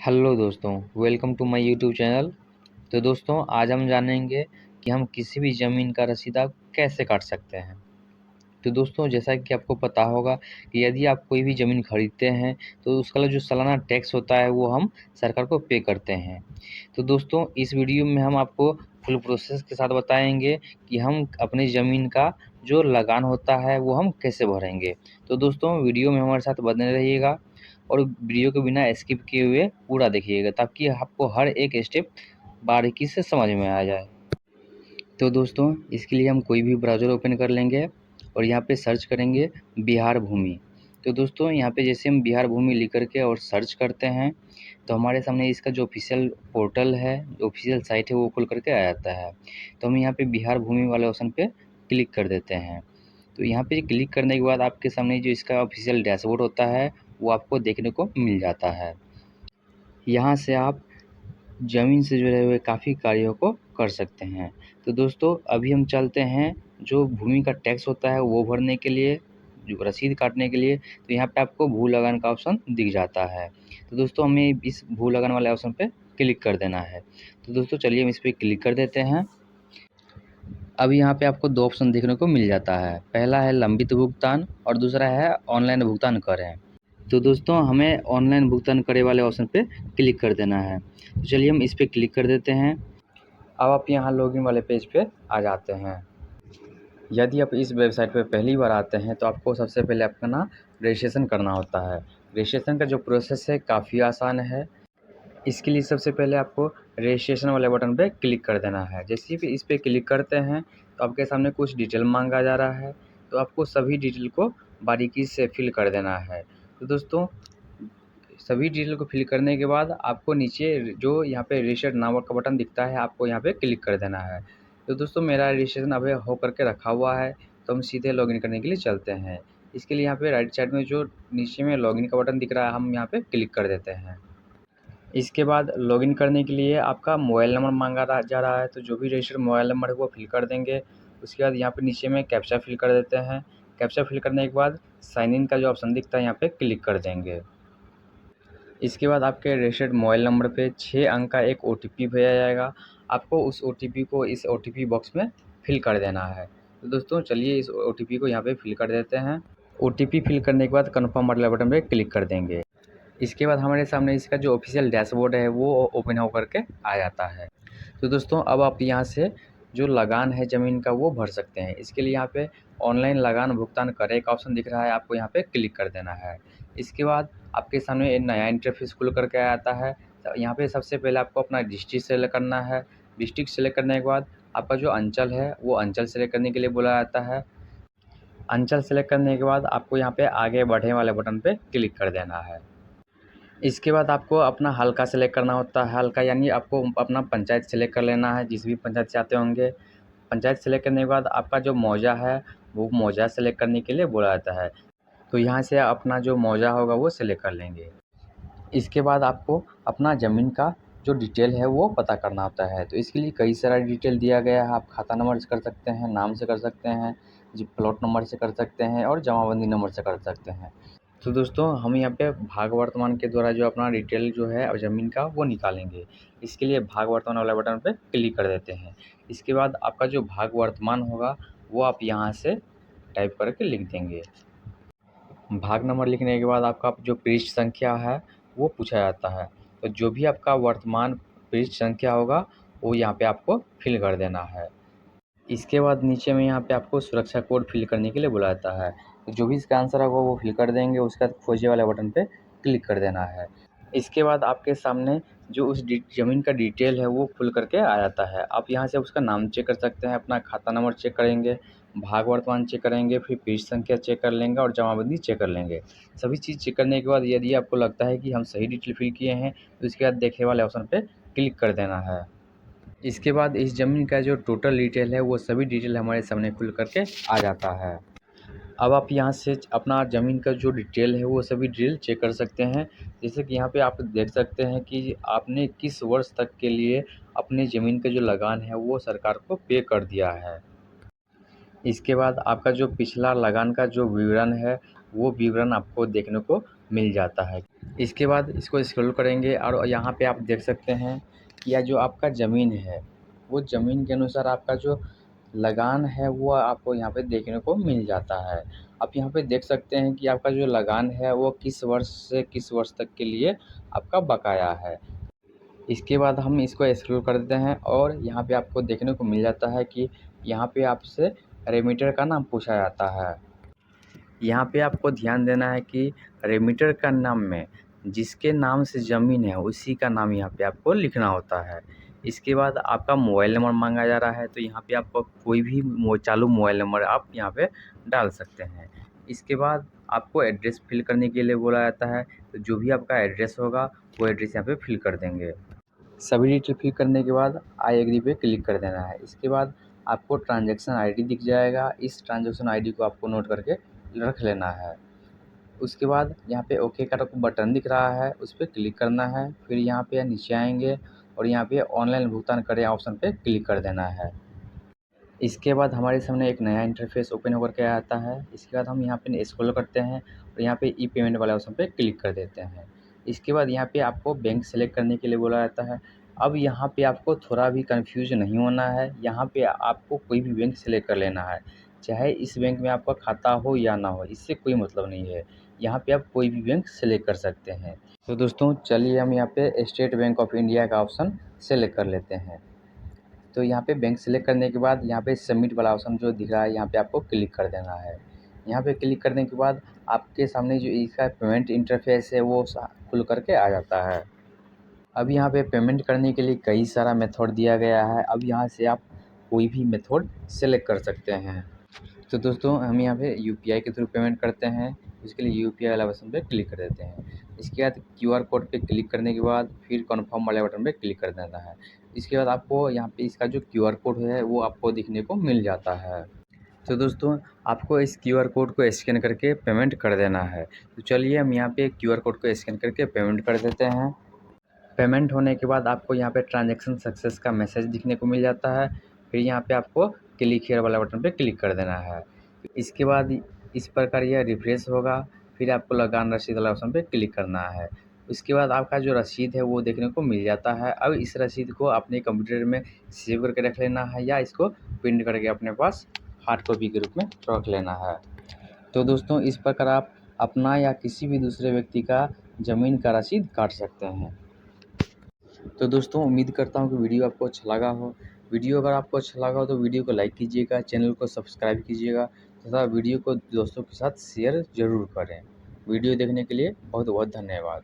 Hello दोस्तों, welcome to my YouTube channel. तो दोस्तों, आज हम जानेंगे कि हम किसी भी ज़मीन का रसीदा कैसे काट सकते हैं। तो दोस्तों, जैसा कि आपको पता होगा कि यदि आप कोई भी ज़मीन खरीदते हैं तो उसका जो सालाना टैक्स होता है वो हम सरकार को पे करते हैं। तो दोस्तों, इस वीडियो में हम आपको फुल प्रोसेस के साथ बताएंगे कि हम अपनी ज़मीन का जो लगान होता है वो हम कैसे भरेंगे। तो दोस्तों, वीडियो में हमारे साथ बने रहिएगा और वीडियो को बिना स्किप किए हुए पूरा देखिएगा ताकि आपको हर एक स्टेप बारीकी से समझ में आ जाए। तो दोस्तों, इसके लिए हम कोई भी ब्राउज़र ओपन कर लेंगे और यहाँ पे सर्च करेंगे बिहार भूमि। तो दोस्तों, यहाँ पे जैसे हम बिहार भूमि लिख कर के और सर्च करते हैं तो हमारे सामने इसका जो ऑफिशियल पोर्टल है, जो ऑफिशियल साइट है वो खुल कर के आ जाता है। तो हम यहाँ पे बिहार भूमि वाले ऑप्शन पे क्लिक कर देते हैं। तो यहाँ पे क्लिक करने के बाद आपके सामने जो इसका ऑफिशियल डैशबोर्ड होता है वो आपको देखने को मिल जाता है। यहाँ से आप ज़मीन से जुड़े हुए काफ़ी कार्यों को कर सकते हैं। तो दोस्तों, अभी हम चलते हैं जो भूमि का टैक्स होता है वो भरने के लिए, जो रसीद काटने के लिए। तो यहाँ पे आपको भू लगान का ऑप्शन दिख जाता है। तो दोस्तों, हमें इस भू लगान वाले ऑप्शन पे क्लिक कर देना है। तो दोस्तों, चलिए हम इस पर क्लिक कर देते हैं। अब यहाँ पे आपको 2 ऑप्शन देखने को मिल जाता है। पहला है लंबित भुगतान और दूसरा है ऑनलाइन भुगतान करें। तो दोस्तों, हमें ऑनलाइन भुगतान करे वाले ऑप्शन पे क्लिक कर देना है। तो चलिए हम इस पे क्लिक कर देते हैं। अब आप यहाँ लॉगिन वाले पेज पे आ जाते हैं। यदि आप इस वेबसाइट पे पहली बार आते हैं तो आपको सबसे पहले अपना रजिस्ट्रेशन करना होता है। रजिस्ट्रेशन का जो प्रोसेस है काफ़ी आसान है। इसके लिए सबसे पहले आपको रजिस्ट्रेशन वाले बटन पे क्लिक कर देना है। जैसे ही इस पे क्लिक करते हैं तो आपके सामने कुछ डिटेल मांगा जा रहा है। तो आपको सभी डिटेल को बारीकी से फिल कर देना है। तो दोस्तों, सभी डिटेल को फिल करने के बाद आपको नीचे जो यहाँ पे रजिस्टर्ड नाउ का बटन दिखता है आपको यहाँ पे क्लिक कर देना है। तो दोस्तों, मेरा रजिस्ट्रेशन अभी हो करके रखा हुआ है तो हम सीधे लॉगिन करने के लिए चलते हैं। इसके लिए यहाँ पे राइट साइड में जो नीचे में लॉगिन का बटन दिख रहा है हम यहाँ पे क्लिक कर देते हैं। इसके बाद लॉगिन करने के लिए आपका मोबाइल नंबर मांगा जा रहा है, तो जो भी रजिस्टर्ड मोबाइल नंबर है वो फिल कर देंगे। उसके बाद यहाँ पे नीचे में कैप्चा फिल कर देते हैं। कैप्चा फिल करने के बाद साइन इन का जो ऑप्शन दिखता है यहाँ पे क्लिक कर देंगे। इसके बाद आपके रजिस्टर्ड मोबाइल नंबर पे 6 अंक का एक ओटीपी भेजा जाएगा। आपको उस ओटीपी को इस ओटीपी बॉक्स में फिल कर देना है। तो दोस्तों, चलिए इस ओटीपी को यहाँ पे फिल कर देते हैं। ओटीपी फिल करने के बाद कन्फर्म वाले बटन पे क्लिक कर देंगे। इसके बाद हमारे सामने इसका जो ऑफिशियल डैशबोर्ड है वो ओपन होकर के आ जाता है। तो दोस्तों, अब आप यहाँ से जो लगान है ज़मीन का वो भर सकते हैं। इसके लिए यहाँ पे ऑनलाइन लगान भुगतान करें का ऑप्शन दिख रहा है, आपको यहाँ पे क्लिक कर देना है। इसके बाद आपके सामने एक नया इंटरफेस खुल करके आ जाता है। तो यहाँ पे सबसे पहले आपको अपना डिस्ट्रिक्ट सेलेक्ट करना है। डिस्ट्रिक्ट सेलेक्ट करने के बाद आपका जो अंचल है वो अंचल सेलेक्ट करने के लिए बोला जाता है। अंचल सेलेक्ट करने के बाद आपको यहाँ पे आगे बढ़े वाले बटन पे क्लिक कर देना है। इसके बाद आपको अपना हल्का सेलेक्ट करना होता है। हल्का यानी आपको अपना पंचायत सेलेक्ट कर लेना है, जिस भी पंचायत से आते होंगे। पंचायत सेलेक्ट करने के बाद आपका जो मौजा है वो मौजा सेलेक्ट करने के लिए बोला जाता है। तो यहाँ से अपना जो मौजा होगा वो सेलेक्ट कर लेंगे। इसके बाद आपको अपना ज़मीन का जो डिटेल है वो पता करना होता है। तो इसके लिए कई सारा डिटेल दिया गया है। आप खाता नंबर से कर सकते हैं, नाम से कर सकते हैं, जी प्लॉट नंबर से कर सकते हैं और जमाबंदी नंबर से कर सकते हैं। तो दोस्तों, हम यहाँ पे भाग वर्तमान के द्वारा जो अपना डिटेल जो है ज़मीन का वो निकालेंगे। इसके लिए भाग वर्तमान वाला बटन पे क्लिक कर देते हैं। इसके बाद आपका जो भाग वर्तमान होगा वो आप यहाँ से टाइप करके लिख देंगे। भाग नंबर लिखने के बाद आपका जो पृष्ठ संख्या है वो पूछा जाता है। तो जो भी आपका वर्तमान पृष्ठ संख्या होगा वो यहाँ पे आपको फिल कर देना है। इसके बाद नीचे में यहाँ पे आपको सुरक्षा कोड फिल करने के लिए बोला जाता है। तो जो भी इसका आंसर होगा वो फिल कर देंगे, उसके बाद खोजे वाले बटन पे क्लिक कर देना है। इसके बाद आपके सामने जो उस ज़मीन का डिटेल है वो खुल करके आ जाता है। आप यहाँ से उसका नाम चेक कर सकते हैं, अपना खाता नंबर चेक करेंगे, भाग वर्तमान चेक करेंगे, फिर पृष्ठ संख्या चेक कर लेंगे और जमाबंदी चेक कर लेंगे। सभी चीज़ चेक करने के बाद यदि आपको लगता है कि हम सही डिटेल फिल किए हैं तो इसके बाद देखे वाले ऑप्शन पे क्लिक कर देना है। इसके बाद इस ज़मीन का जो टोटल डिटेल है वो सभी डिटेल हमारे सामने खुल करके आ जाता है। अब आप यहाँ से अपना ज़मीन का जो डिटेल है वो सभी डिटेल चेक कर सकते हैं। जैसे कि यहाँ पे आप देख सकते हैं कि आपने किस वर्ष तक के लिए अपनी ज़मीन का जो लगान है वो सरकार को पे कर दिया है। इसके बाद आपका जो पिछला लगान का जो विवरण है वो विवरण आपको देखने को मिल जाता है। इसके बाद इसको स्क्रॉल करेंगे और यहाँ पे आप देख सकते हैं कि यह जो आपका ज़मीन है, वो ज़मीन के अनुसार आपका जो लगान है वो आपको यहाँ पे देखने को मिल जाता है। आप यहाँ पे देख सकते हैं कि आपका जो लगान है वो किस वर्ष से किस वर्ष तक के लिए आपका बकाया है। इसके बाद हम इसको स्क्रॉल कर देते हैं और यहाँ पे आपको देखने को मिल जाता है कि यहाँ पे आपसे रेमिटर का नाम पूछा जाता है। यहाँ पे आपको ध्यान देना है कि रेमिटर का नाम में जिसके नाम से ज़मीन है उसी का नाम यहाँ पे आपको लिखना होता है। इसके बाद आपका मोबाइल नंबर मांगा जा रहा है, तो यहाँ पे आपको कोई भी चालू मोबाइल नंबर आप यहाँ पे डाल सकते हैं। इसके बाद आपको एड्रेस फिल करने के लिए बोला जाता है, तो जो भी आपका एड्रेस होगा वो एड्रेस यहाँ पे फिल कर देंगे। सभी डिटेल फिल करने के बाद आई एग्री पे क्लिक कर देना है। इसके बाद आपको ट्रांजैक्शन आईडी दिख जाएगा, इस ट्रांजैक्शन आईडी को आपको नोट करके रख लेना है। उसके बाद यहाँ पे ओके का बटन दिख रहा है, उस पर क्लिक करना है। फिर यहाँ पे नीचे आएंगे और यहाँ पे ऑनलाइन भुगतान करें ऑप्शन पे क्लिक कर देना है। इसके बाद हमारे सामने एक नया इंटरफेस ओपन होकर के आता है। इसके बाद हम यहाँ पे स्क्रॉल करते हैं और यहाँ पे ई पेमेंट वाले ऑप्शन पे क्लिक कर देते हैं। इसके बाद यहाँ पे आपको बैंक सेलेक्ट करने के लिए बोला जाता है। अब यहाँ पे आपको थोड़ा भी कंफ्यूज नहीं होना है, यहाँ पे आपको कोई भी बैंक सेलेक्ट कर लेना है, चाहे इस बैंक में आपका खाता हो या ना हो, इससे कोई मतलब नहीं है। यहाँ पे आप कोई भी बैंक सेलेक्ट कर सकते हैं। तो दोस्तों चलिए हम यहाँ पे स्टेट बैंक ऑफ इंडिया का ऑप्शन सेलेक्ट कर लेते हैं। तो यहाँ पे बैंक सेलेक्ट करने के बाद यहाँ पे सबमिट वाला ऑप्शन जो दिख रहा है यहाँ पे आपको क्लिक कर देना है। यहाँ पे क्लिक करने के बाद आपके सामने जो इसका पेमेंट इंटरफेस है वो खुल करके आ जाता है। अब यहाँ पे पेमेंट करने के लिए कई सारा मेथड दिया गया है। अब यहाँ से आप कोई भी मेथड सेलेक्ट कर सकते हैं। तो दोस्तों हम यहाँ पे यूपीआई के थ्रू पेमेंट करते हैं, इसके लिए यूपीआई वाला बटन पे क्लिक कर देते हैं। इसके बाद क्यूआर कोड पे क्लिक करने के बाद फिर कन्फर्म वाले बटन पे क्लिक कर देना है। इसके बाद आपको यहाँ पे इसका जो क्यूआर कोड है वो आपको दिखने को मिल जाता है। तो दोस्तों आपको इस क्यूआर कोड को स्कैन करके पेमेंट कर देना है। तो चलिए हम यहाँ पे क्यूआर कोड को स्कैन करके पेमेंट कर देते हैं। पेमेंट होने के बाद आपको यहाँ पे ट्रांजैक्शन सक्सेस का मैसेज दिखने को मिल जाता है। फिर यहाँ पे आपको क्लिक हियर वाला बटन पे क्लिक कर देना है। इसके बाद इस प्रकार यह रिफ्रेश होगा। फिर आपको लगान रसीद वाला ऑप्शन पे क्लिक करना है। उसके बाद आपका जो रसीद है वो देखने को मिल जाता है। अब इस रसीद को अपने कंप्यूटर में सेव करके रख लेना है या इसको प्रिंट करके अपने पास हार्ड कॉपी के रूप में रख लेना है। तो दोस्तों इस प्रकार आप अपना या किसी भी दूसरे व्यक्ति का ज़मीन का रसीद काट सकते हैं। तो दोस्तों उम्मीद करता हूँ कि वीडियो आपको अच्छा लगा हो। वीडियो अगर आपको अच्छा लगा हो तो वीडियो को लाइक कीजिएगा, चैनल को सब्सक्राइब कीजिएगा तथा वीडियो को दोस्तों के साथ शेयर ज़रूर करें। वीडियो देखने के लिए बहुत बहुत धन्यवाद।